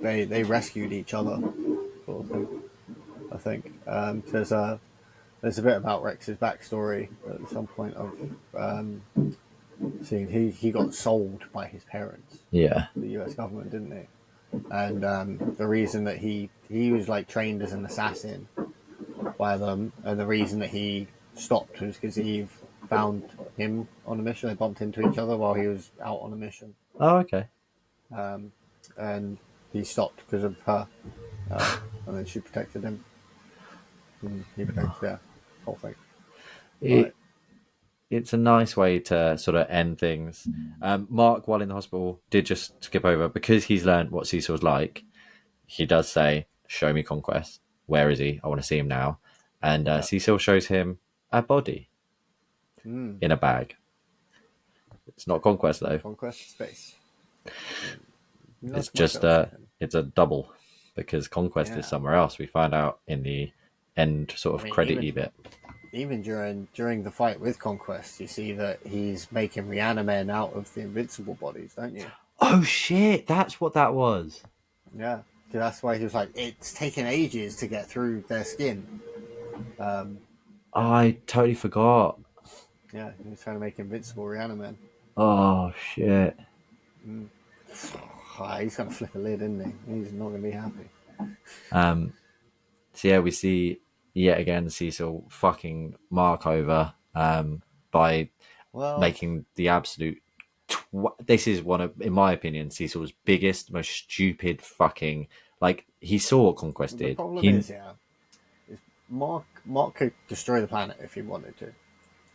they rescued each other, sort of thing. I think there's a bit about Rex's backstory at some point of seeing he got sold by his parents. Yeah, the US government, didn't he? And the reason that he was like trained as an assassin by them, and the reason that he stopped was because Eve found him on a mission. They bumped into each other while he was out on a mission. Oh, okay. And he stopped because of her, and then she protected him. And he protected the whole thing. It's a nice way to sort of end things. Mark, while in the hospital, did just skip over because he's learned what Cecil's like. He does say, "Show me Conquest. Where is he? I want to see him now." And Cecil shows him a body. in a bag. It's not Conquest though. Conquest Space. It's just it's a double, because Conquest is somewhere else. We find out in the end sort of credit-y bit. Even during the fight with Conquest, you see that he's making Reanimen out of the Invincible bodies, don't you? Oh shit, that's what that was. Yeah, that's why he was like, it's taken ages to get through their skin. I totally forgot. Yeah, he was trying to make Invincible Reanimen. Oh shit. He's gonna flip a lid, isn't he? He's not gonna be happy. So yeah, we see yet again Cecil fucking Mark over by making the absolute. This is one of, in my opinion, Cecil's biggest, most stupid fucking. Like, he saw what Conquest did. The problem is Mark could destroy the planet if he wanted to.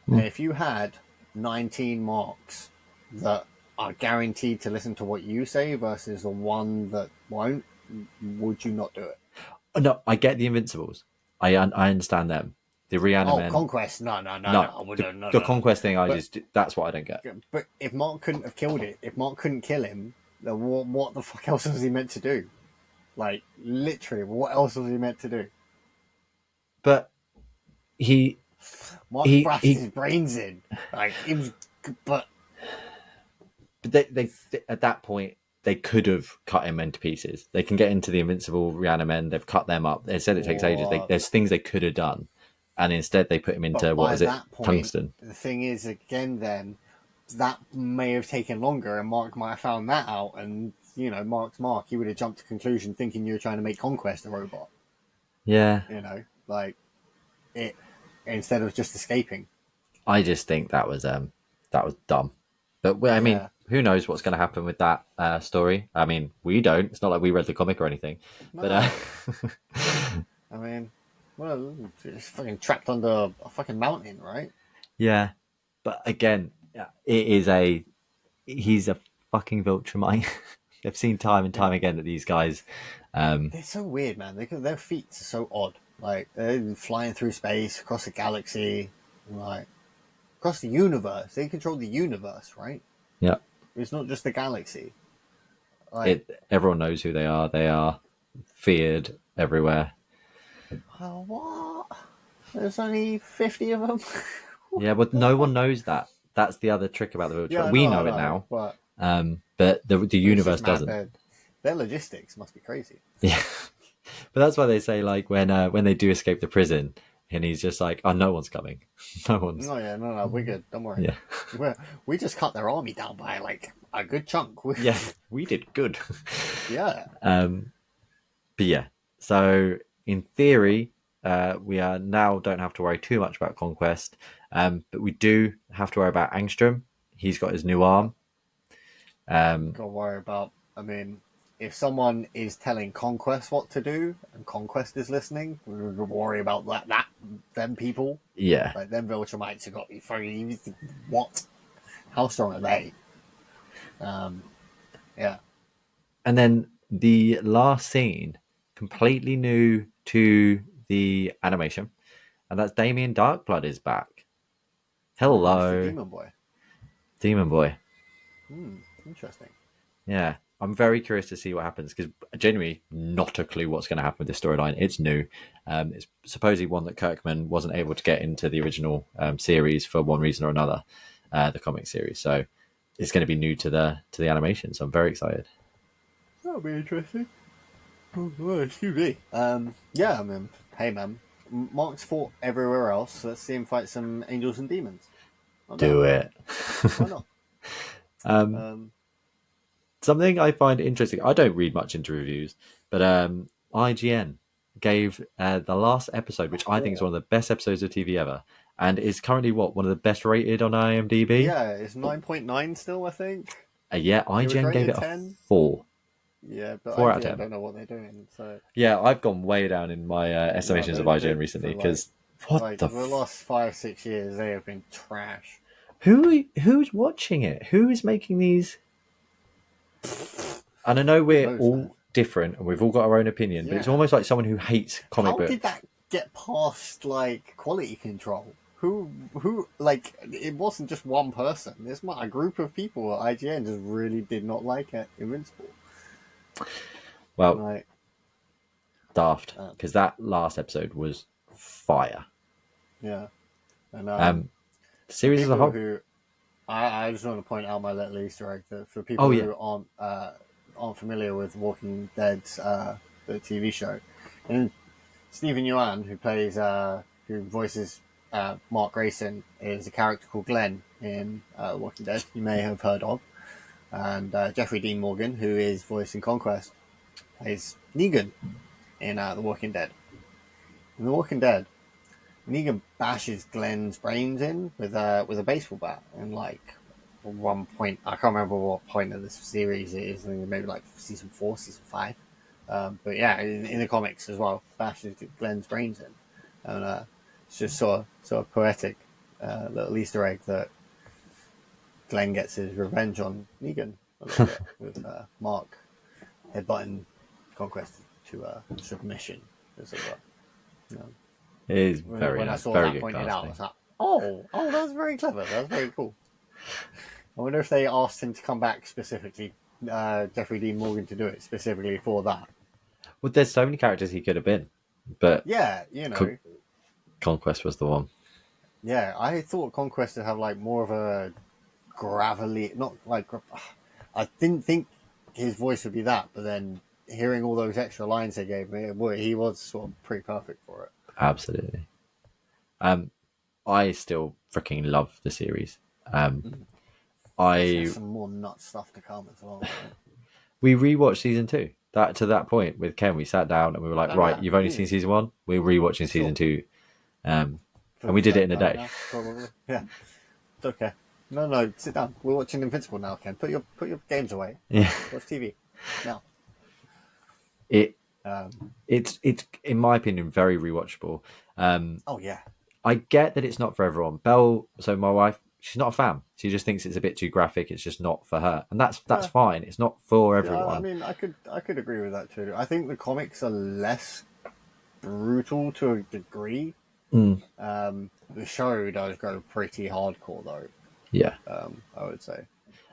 And if you had 19 Marks that are guaranteed to listen to what you say versus the one that won't, would you not do it? No, I get the Invincibles. I understand them. The Reanimen. Oh, Conquest. No. The Conquest thing, that's what I don't get. But if Mark couldn't have killed it, if Mark couldn't kill him, then what the fuck else was he meant to do? Like, literally, what else was he meant to do? But Mark brushed his brains in. Like, it was, but they at that point, they could have cut him into pieces. They can get into the Invincible Reanimen. They've cut them up. They said it takes ages. There's things they could have done, and instead they put him into tungsten. The thing is, again, then that may have taken longer, and Mark might have found that out. And Mark's Mark, he would have jumped to conclusion thinking you were trying to make Conquest a robot. Yeah, like it instead of just escaping. I just think that was dumb. But I mean, who knows what's going to happen with that story? I mean, we don't. It's not like we read the comic or anything. No. But I mean, well, it's fucking trapped under a fucking mountain, right? Yeah, but again, he's a fucking Viltrumite. They've seen time and time again that these guys. They're so weird, man. Their feet are so odd. Like, they're flying through space, across the galaxy, like across the universe. They control the universe, right? Yeah. It's not just the galaxy. Everyone knows who they are. They are feared everywhere. What? There's only 50 of them? Yeah, but no one knows that. That's the other trick about the Viltrumite. Yeah, we know it now. But the universe doesn't. Their logistics must be crazy. Yeah. But that's why they say, like, when they do escape the prison, and he's just like, oh, no one's coming. No one's. Oh, yeah, no, we're good. Don't worry. Yeah. We just cut their army down by, like, a good chunk. Yeah, we did good. Yeah. But yeah, so in theory, we don't have to worry too much about Conquest, but we do have to worry about Angstrom. He's got his new arm. Got to worry about, I mean, if someone is telling Conquest what to do, and Conquest is listening, we would worry about them people. Yeah. Like, them Viltrumites have got to be fucking, what? How strong are they? Yeah. And then the last scene, completely new to the animation, and that's Damien Darkblood is back. Hello. Demon Boy. Demon Boy. Interesting. Yeah. I'm very curious to see what happens, because genuinely not a clue what's going to happen with this storyline. It's new. It's supposedly one that Kirkman wasn't able to get into the original series for one reason or another, the comic series. So it's going to be new to the animation. So I'm very excited. That'll be interesting. Oh, excuse me. Yeah, I mean, hey, man. Mark's fought everywhere else. So let's see him fight some angels and demons. Do it. Why not? Something I find interesting, I don't read much into reviews, but IGN gave the last episode, which I think is one of the best episodes of TV ever, and is currently one of the best rated on IMDb. Yeah, it's 9.9 still, I think. Yeah, IGN gave it 10? a 4. Yeah, but 4 IGN out of 10. don't know what they're doing. So yeah, I've gone way down in my estimations of IGN recently, because the last 5-6 years they have been trash. Who's watching it? Who is making these? And I know we're all different and we've all got our own opinion, but it's almost like someone who hates comic books. How did that get past, like, quality control? who like it wasn't just one person. There's a group of people at IGN just really did not like it. Invincible. Well, Like, daft, because that last episode was fire. yeah, and The series as a people whole. who I just want to point out my little Easter egg that for people Oh yeah. who aren't familiar with Walking Dead's the TV show, and Stephen Yuan, who voices Mark Grayson, is a character called Glenn in Walking Dead. You may have heard of, and Jeffrey Dean Morgan, who is voicing Conquest, plays Negan in The Walking Dead. In The Walking Dead, Negan bashes Glenn's brains in with a baseball bat, and like one point, I can't remember what point of this series it is. I think maybe like season 4, season 5. But yeah, in the comics as well, bashes Glenn's brains in, and it's just sort of poetic little Easter egg that Glenn gets his revenge on Negan a little bit with Mark headbutting Conquest to submission, as it were. It is When I saw very that good pointed casting. out, I was like, oh, that was very clever. That was very cool. I wonder if they asked him to come back specifically, Jeffrey Dean Morgan, to do it specifically for that. Well, there's so many characters he could have been, but Yeah, Conquest was the one. Yeah, I thought Conquest would have like more of a gravelly, not like. I didn't think his voice would be that, but then hearing all those extra lines they gave me, boy, he was sort of pretty perfect for it. Absolutely. I still freaking love the series. There's some more nut stuff to come as well. Right? We rewatched season 2. That to that point with Ken, we sat down and we were like, right, you've only seen season 1. We're rewatching season 2, and we did it in a day. Now, probably, yeah. It's okay. No, sit down. We're watching Invincible now, Ken. Put your games away. Yeah. Watch TV now. It's in my opinion very rewatchable. Oh yeah. I get that it's not for everyone. Belle, so my wife, she's not a fan. She just thinks it's a bit too graphic. It's just not for her, and that's fine. It's not for everyone. I mean, I could agree with that too. I think the comics are less brutal to a degree. The show does go pretty hardcore though. Yeah. I would say.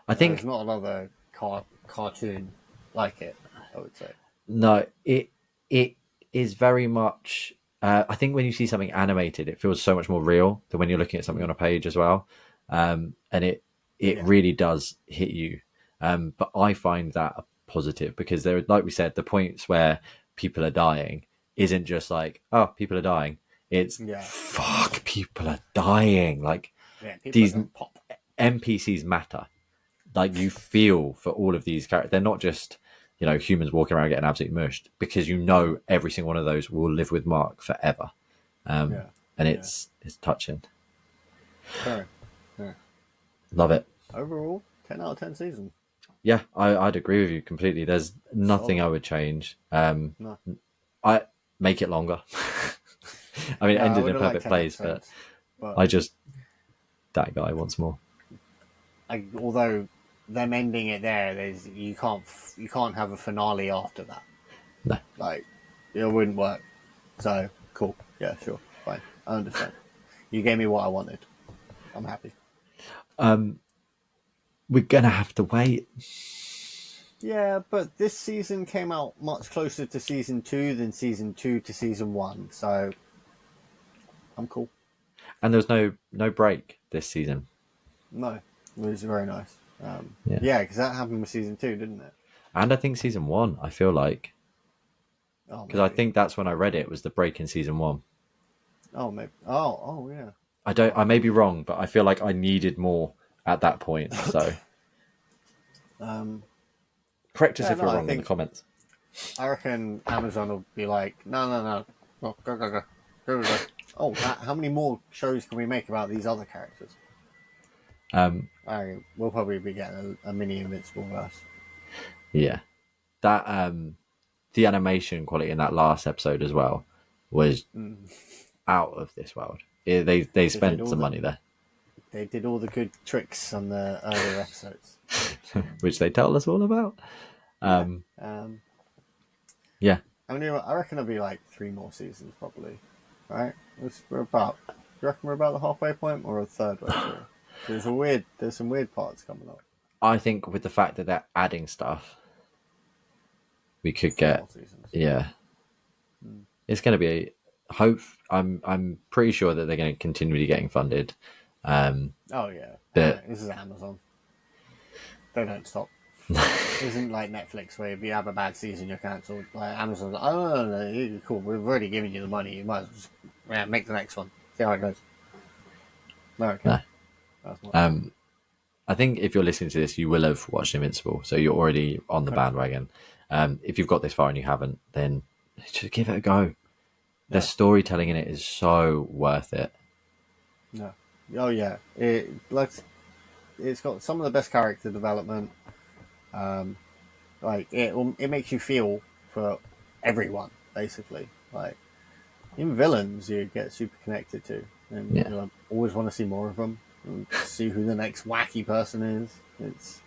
I think there's not another cartoon like it. I would say. No, it is very much. I think when you see something animated, it feels so much more real than when you're looking at something on a page as well, and it really does hit you. But I find that a positive because there, like we said, the points where people are dying isn't just like, oh, people are dying. It's fuck, people are dying. Like these NPCs matter. Like you feel for all of these characters. They're not just humans walking around getting absolutely mushed, because every single one of those will live with Mark forever. And it's touching. Fair. Yeah. Love it. Overall, 10 out of 10 season. Yeah, I'd agree with you completely. There's nothing I would change. No. I make it longer. I mean, it ended in a perfect place, but I just that guy once more. Although them ending it there, you can't have a finale after that. No, like it wouldn't work. So cool. Yeah, sure, fine. I understand. You gave me what I wanted. I'm happy. We're gonna have to wait. Yeah, but this season came out much closer to season 2 than season 2 to season 1, so I'm cool. And there was no break this season. No, it was very nice. Yeah, because that happened with season 2, didn't it? And I think season 1, I feel like, because I think that's when I read it was the break in season 1. Oh, maybe. Oh, yeah. I may be wrong, but I feel like I needed more at that point. So, correct us if we're wrong in the comments. I reckon Amazon will be like, no, go. Oh, how many more shows can we make about these other characters? We'll probably be getting a mini Invincible verse. Yeah, that the animation quality in that last episode as well was out of this world. They spent some money there. They did all the good tricks on the earlier episodes, which they tell us all about. Yeah. I mean, I reckon there'll be like 3 more seasons probably. Right? We're about you reckon we're about the halfway point or a third way through? There's some weird parts coming up. I think with the fact that they're adding stuff, we could get It's going to be I'm pretty sure that they're going to continually getting funded. Oh yeah, but this is Amazon. They don't stop. It isn't like Netflix where if you have a bad season you're cancelled. Like Amazon's like, oh no, cool, we've already given you the money, you might as well just make the next one. See how it goes. No, okay. No. I think if you're listening to this, you will have watched Invincible, so you're already on the bandwagon. If you've got this far and you haven't, then just give it a go. The storytelling in it is so worth it. No. Oh yeah, it's got some of the best character development. Like it makes you feel for everyone basically. Like even villains, you get super connected to, and you always want to see more of them and see who the next wacky person is. It's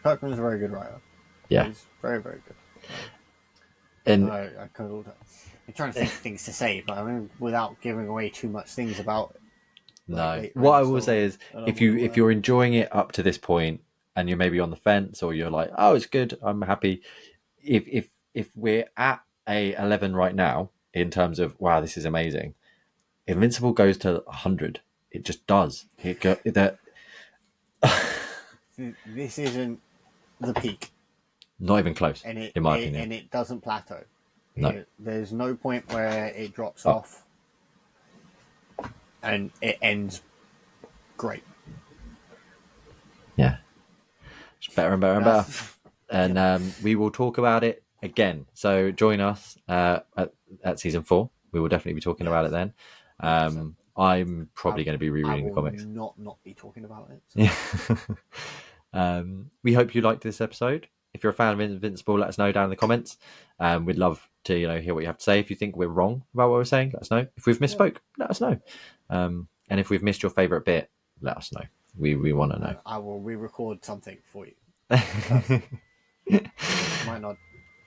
Kirkman's a very good writer. Yeah, he's very very good. And I'm trying to think of things to say, but I mean, without giving away too much things about it. No, what I will say is, if you're enjoying it up to this point, and you're maybe on the fence, or you're like, oh, it's good, I'm happy. If we're at a 11 right now in terms of wow, this is amazing, Invincible goes to 100. It just does. This isn't the peak. Not even close, in my opinion. And it doesn't plateau. No. There's no point where it drops off and it ends great. Yeah. It's better and better and better. And we will talk about it again. So join us at season 4. We will definitely be talking about it then. I'm probably going to be rereading the comics. I will not be talking about it. So. Yeah. We hope you liked this episode. If you're a fan of Invincible, let us know down in the comments. We'd love to hear what you have to say. If you think we're wrong about what we're saying, let us know. If we've misspoke, let us know. And if we've missed your favourite bit, let us know. We want to know. I will re-record something for you. Might not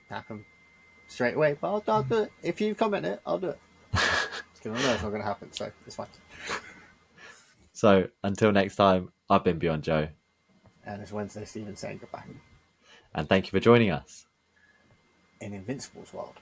happen straight away, but I'll do it. If you comment it, I'll do it. Because I know it's not going to happen, so it's fine. So until next time, I've been Beyond Joe. And it's Wednesday, Stephen saying goodbye. And thank you for joining us in Invincible's world.